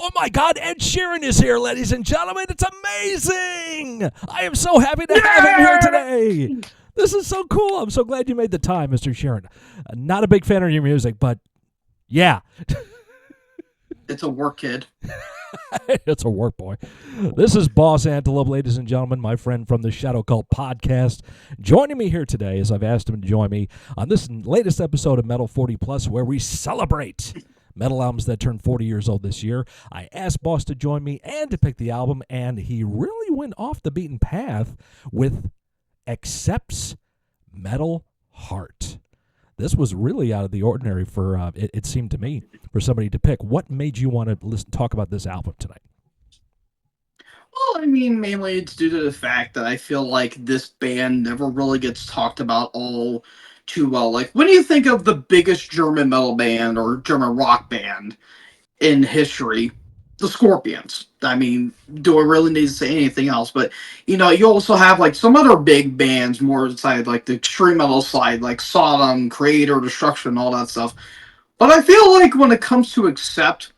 Oh my God, Ed Sheeran is here, ladies and gentlemen. It's amazing. I am so happy to have him here today. This is so cool. I'm so glad you made the time, Mr. Sheeran. Not a big fan of your music, but yeah. It's a work kid. It's a work boy. This is Boss Antelope, ladies and gentlemen, my friend from the Shadow Cult podcast. Joining me here today, as I've asked him to join me on this latest episode of Metal 40 Plus, where we celebrate metal albums that turned 40 years old this year. I asked Boss to join me and to pick the album, and he really went off the beaten path with Accept's Metal Heart. This was really out of the ordinary for, it seemed to me, for somebody to pick. What made you want to talk about this album tonight? Well, I mean, mainly it's due to the fact that I feel like this band never really gets talked about all too well. Like, when you think of the biggest German metal band or German rock band in history, the Scorpions. I mean, do I really need to say anything else? But, you also have, like, some other big bands more inside, like, the extreme metal side, like Sodom, Creator, Destruction, all that stuff. But I feel like when it comes to Accept,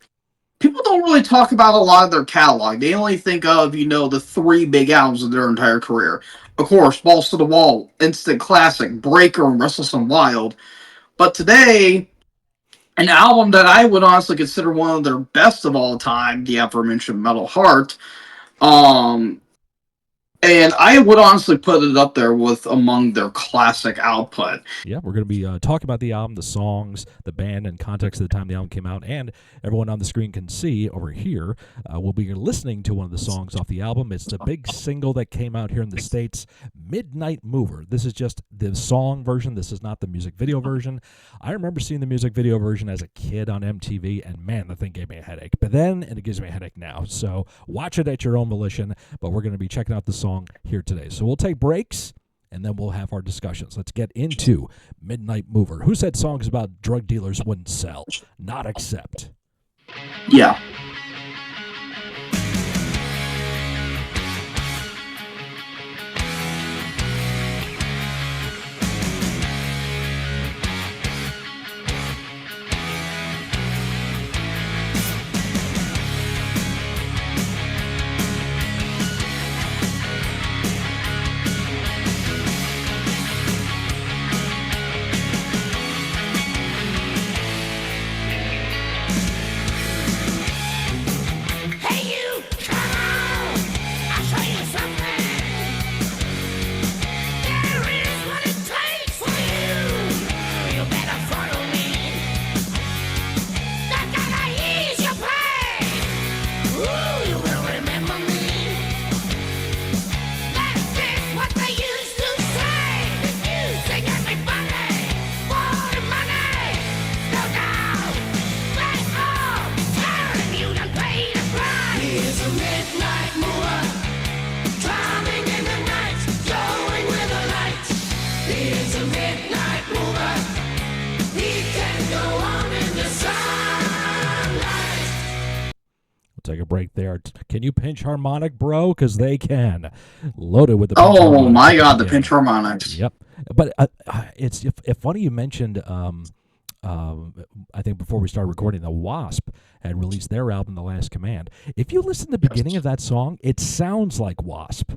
people don't really talk about a lot of their catalog. They only think of, the three big albums of their entire career. Of course, Balls to the Wall, Instant Classic, Breaker, and Restless and Wild. But today, an album that I would honestly consider one of their best of all time, the aforementioned Metal Heart, um, and I would honestly put it up there with among their classic output. Yeah, we're going to be talking about the album, the songs, the band, and context of the time the album came out. And everyone on the screen can see over here, we'll be listening to one of the songs off the album. It's the big single that came out here in the States, Midnight Mover. This is just the song version. This is not the music video version. I remember seeing the music video version as a kid on MTV, and man, the thing gave me a headache. But then, and it gives me a headache now. So watch it at your own volition. But we're going to be checking out the song here today. So we'll take breaks and then we'll have our discussions. Let's get into Midnight Mover. Who said songs about drug dealers wouldn't sell? Not Accept. Yeah. Take a break there. Can you pinch harmonic, bro? Because they can. Loaded with the pinch harmonics. My God, the pinch harmonics. Yep. But it's funny you mentioned, I think before we started recording, the Wasp had released their album, The Last Command. If you listen to the beginning of that song, it sounds like Wasp.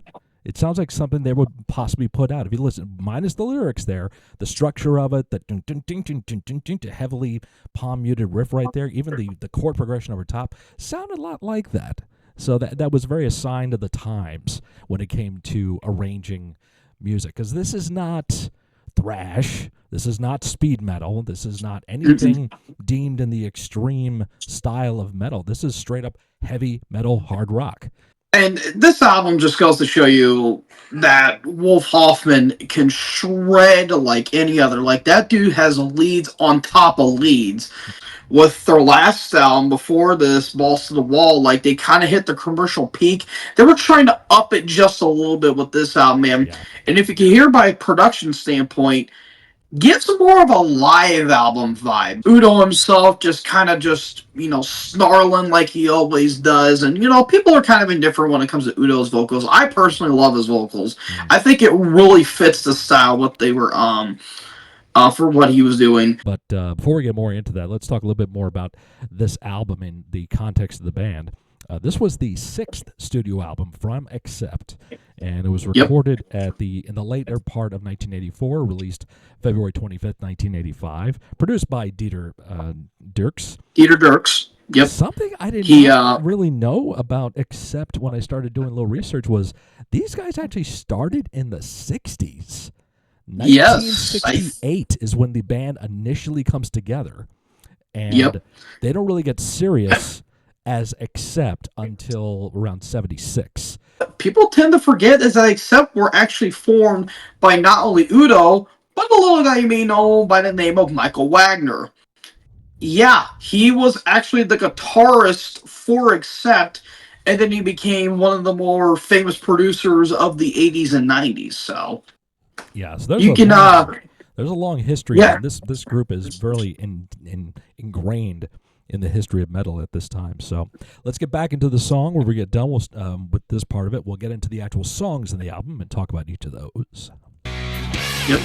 It sounds like something they would possibly put out. If you listen, minus the lyrics there, the structure of it, the heavily palm-muted riff right there, even the chord progression over top, sounded a lot like that. So that was very a sign of the times when it came to arranging music. Because this is not thrash. This is not speed metal. This is not anything deemed in the extreme style of metal. This is straight up heavy metal hard rock. And this album just goes to show you that Wolf Hoffman can shred like any other. Like, that dude has leads on top of leads. With their last album, before this, Balls to the Wall, like, they kind of hit the commercial peak. They were trying to up it just a little bit with this album, man. Yeah. And if you can hear by a production standpoint, gets more of a live album vibe. Udo himself just kind of snarling like he always does. And, people are kind of indifferent when it comes to Udo's vocals. I personally love his vocals. I think it really fits the style what they were for what he was doing. But before we get more into that, let's talk a little bit more about this album in the context of the band. This was the 6th studio album from Accept, and it was recorded in the later part of 1984, released February 25th, 1985, produced by Dieter Dierks. Dieter Dierks. Yep. Something I didn't really know about Accept when I started doing a little research was these guys actually started in the 60s. 1968 is when the band initially comes together, and they don't really get serious as Accept until around 76. People tend to forget is that Accept were actually formed by not only Udo, but a little guy you may know by the name of Michael Wagner. Yeah, he was actually the guitarist for Accept, and then he became one of the more famous producers of the 80s and 90s. So, yeah, so there's a long history. Yeah. And this group is very ingrained in the history of metal at this time. So let's get back into the song. Where we get done with this part of it, we'll get into the actual songs in the album and talk about each of those. Yep.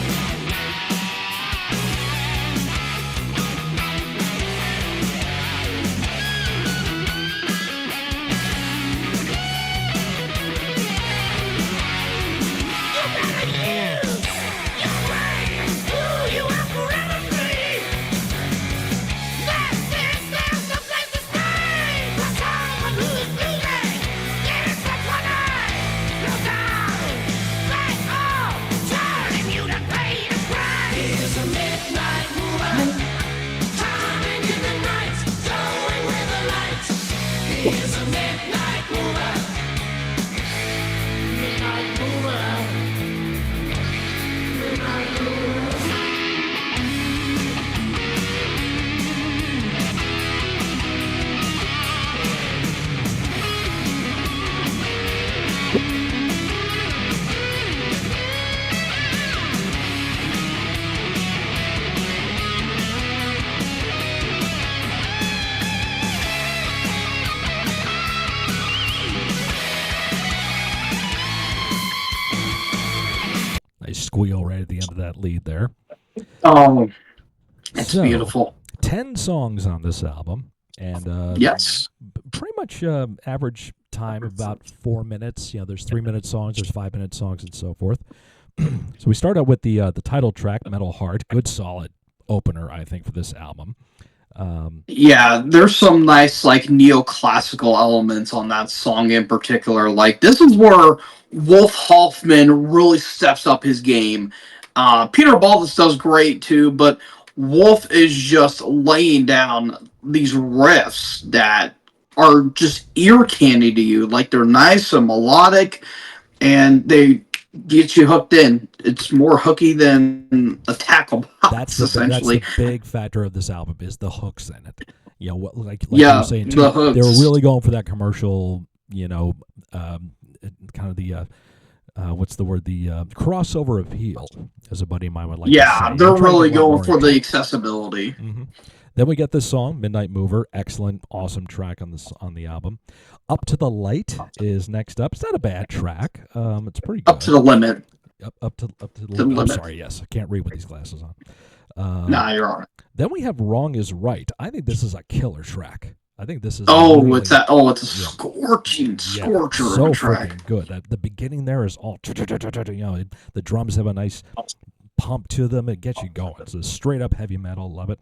Squeal right at the end of that lead there. Oh, it's beautiful. 10 songs on this album, and yes, pretty much average time of about 4 minutes. You know, there's 3-minute songs, there's 5-minute songs, and so forth. So we start out with the title track, Metal Heart. Good solid opener, I think, for this album. Yeah, there's some nice like neoclassical elements on that song in particular. Like this is where Wolf Hoffman really steps up his game. Peter Baldus does great too, but Wolf is just laying down these riffs that are just ear candy to you. Like they're nice and melodic, and they get you hooked in. It's more hooky than a tackle box, essentially. That's the big factor of this album is the hooks in it. You know, like you were saying, too, they were really going for that commercial, you know, kind of the, what's the word, the crossover appeal, as a buddy of mine would like to say. Yeah, they're really going for the accessibility. Mm-hmm. Then we get this song, Midnight Mover. Excellent, awesome track on the album. Up to the Light is next up. It's not a bad track. It's pretty good. Up to the Limit. Up to the limit. I'm sorry, yes. I can't read with these glasses on. Nah, you're all right. Then we have Wrong is Right. I think this is a killer track. I think this is it's a scorcher so of a track. Freaking good. The beginning there is all, you know, the drums have a nice pump to them. It gets you going. It's a straight up heavy metal. Love it.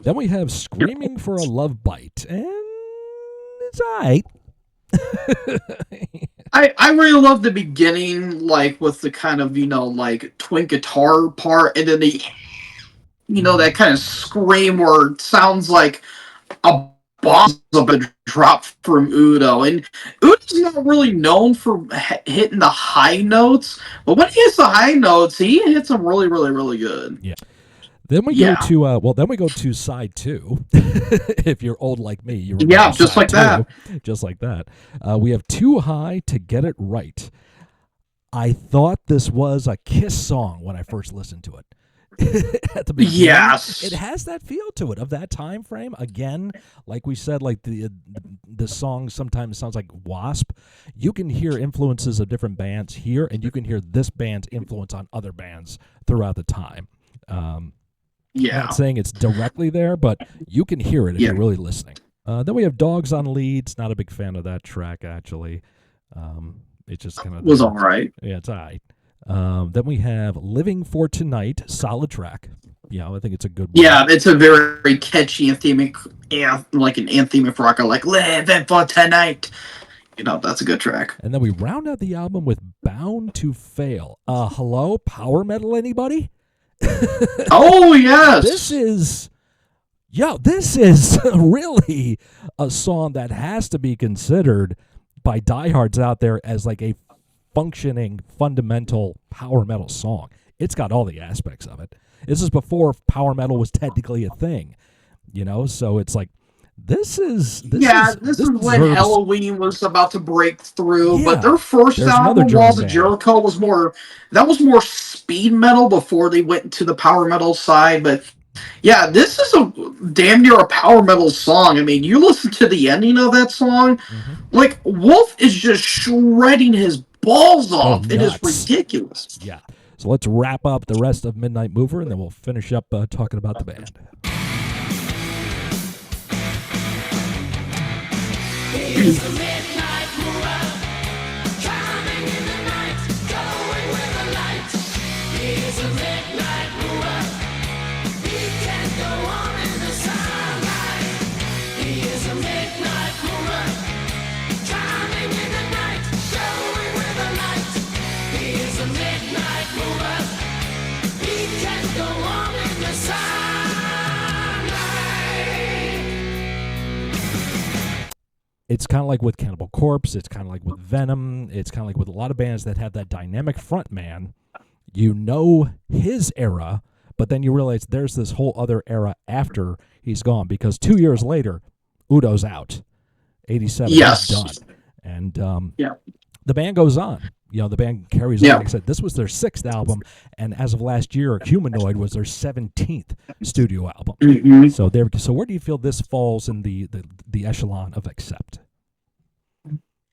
Then we have Screaming for a Love Bite, and it's all right. I really love the beginning, like with the kind of, you know, like twin guitar part, and then the, you know, that kind of scream where it sounds like a boss of a drop from Udo. And Udo's not really known for hitting the high notes, but when he hits the high notes, he hits them really, really, really good. Yeah. Then we go to then we go to side 2. If you're old like me, you remember just like that. Just like that. We have Too High to Get It Right. I thought this was a Kiss song when I first listened to it. At the beginning, yes, it has that feel to it of that time frame. Again, like we said, like the song sometimes sounds like Wasp. You can hear influences of different bands here, and you can hear this band's influence on other bands throughout the time. Yeah. Not saying it's directly there, but you can hear it if Yeah. you're really listening. Then we have Dogs on Leads. Not a big fan of that track, actually. It's just kind of Was all right. Yeah, it's all right. Then we have Living for Tonight. Solid track. Yeah, I think it's a good one. Yeah, it's a very catchy anthemic, like an anthemic rocker, like "Living for Tonight." You know, that's a good track. And then we round out the album with Bound to Fail. Hello, power metal, anybody? Oh, yes. This is really a song that has to be considered by diehards out there as like a functioning, fundamental power metal song. It's got all the aspects of it. This is before power metal was technically a thing, so it's like, this is when deserves... Halloween was about to break through. Yeah, but their first album, Walls of Jericho, was more speed metal before they went to the power metal side. But yeah, this is a damn near a power metal song. I mean, you listen to the ending of that song, like Wolf is just shredding his balls off. It is ridiculous. Yeah. So let's wrap up the rest of Midnight Mover, and then we'll finish up talking about the band. He's a midnight mover, coming in the night, going with the light. He's a midnight mover, he can't go on in the sunlight. He is a midnight mover, coming in the night, going with the light. He is a midnight mover, he can't go on in the sunlight. It's kind of like with Cannibal Corpse. It's kind of like with Venom. It's kind of like with a lot of bands that have that dynamic front man. You know his era, but then you realize there's this whole other era after he's gone, because 2 years later, Udo's out. 87 is done. And the band goes on. The band carries on. Like I said, this was their 6th album, and as of last year, Humanoid was their 17th studio album. So where do you feel this falls in the echelon of Accept?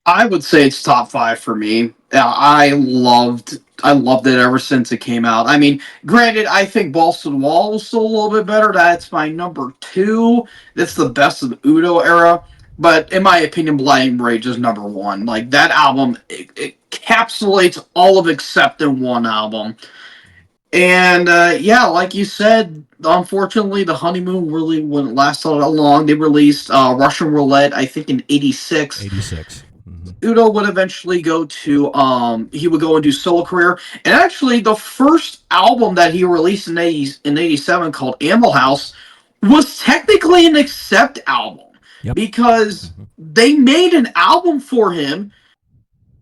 I would say it's top 5 for me. I loved it ever since it came out. I mean, granted, I think Balls to the Wall was still a little bit better. That's my number 2. That's the best of the Udo era. But in my opinion, Blind Rage is number 1. Like, that album, it encapsulates all of Accept in one album. And like you said, unfortunately, the honeymoon really wouldn't last so long. They released Russian Roulette, I think, in 86. 86. Udo would eventually go to he would go and do solo career. And actually, the first album that he released in 87 called Animal House was technically an Accept album. Because they made an album for him,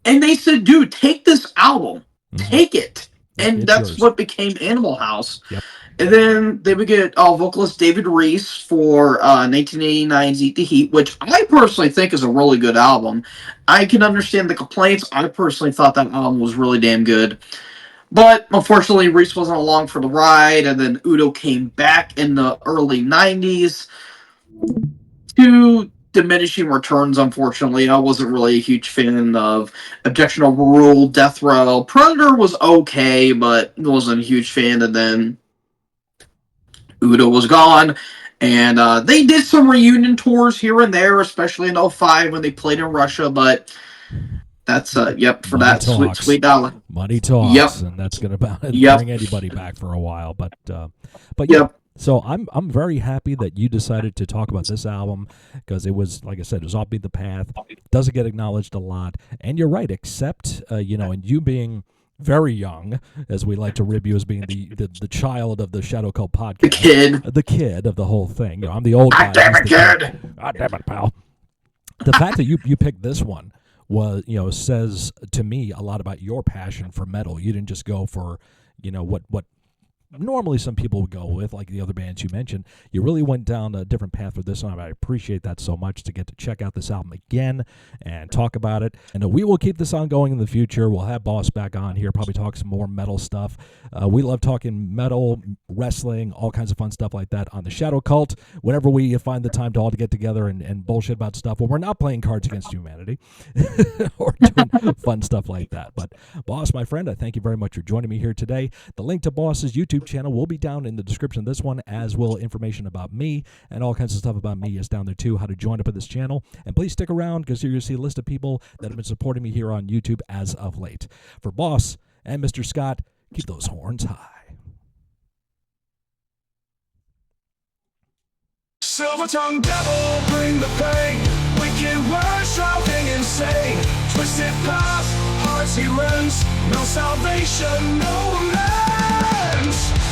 and they said, dude, take this album. Take it. And that's what became Animal House. And then they would get vocalist David Reese for 1989's Eat the Heat, which I personally think is a really good album. I can understand the complaints. I personally thought that album was really damn good. But unfortunately, Reese wasn't along for the ride, and then Udo came back in the early 90s. To diminishing returns, unfortunately. I wasn't really a huge fan of Objectionable Rule, Death Row. Predator was okay, but wasn't a huge fan. And then Udo was gone. And they did some reunion tours here and there, especially in 05 when they played in Russia. But that's, for Money that talks. sweet dollar. Money talks. And that's going to bring anybody back for a while. But So I'm very happy that you decided to talk about this album, because it was, like I said, it was Off Beat the Path. Doesn't get acknowledged a lot. And you're right, Accept, and you being very young, as we like to rib you as being the child of the Shadow Cult podcast. The kid of the whole thing. I'm the old guy. Damn it, kid. God damn it, pal. The fact that you picked this one was, says to me a lot about your passion for metal. You didn't just go for, what normally some people would go with, like the other bands you mentioned. You really went down a different path with this one. I appreciate that so much, to get to check out this album again and talk about it. And we will keep this on going in the future. We'll have Boss back on here, probably talk some more metal stuff. We love talking metal, wrestling, all kinds of fun stuff like that on the Shadow Cult. Whenever we find the time to all to get together and bullshit about stuff, when we're not playing Cards Against Humanity or doing fun stuff like that. But Boss, my friend, I thank you very much for joining me here today. The link to Boss's YouTube YouTube channel will be down in the description of this one, as will information about me, and all kinds of stuff about me is down there too, how to join up with this channel. And please stick around, because you're going to see a list of people that have been supporting me here on YouTube as of late. For Boss and Mr. Scott, keep those horns high. Silver tongue devil, bring the pain. Wicked words, shouting insane. Twisted path, hearts he rends. No salvation, no lands.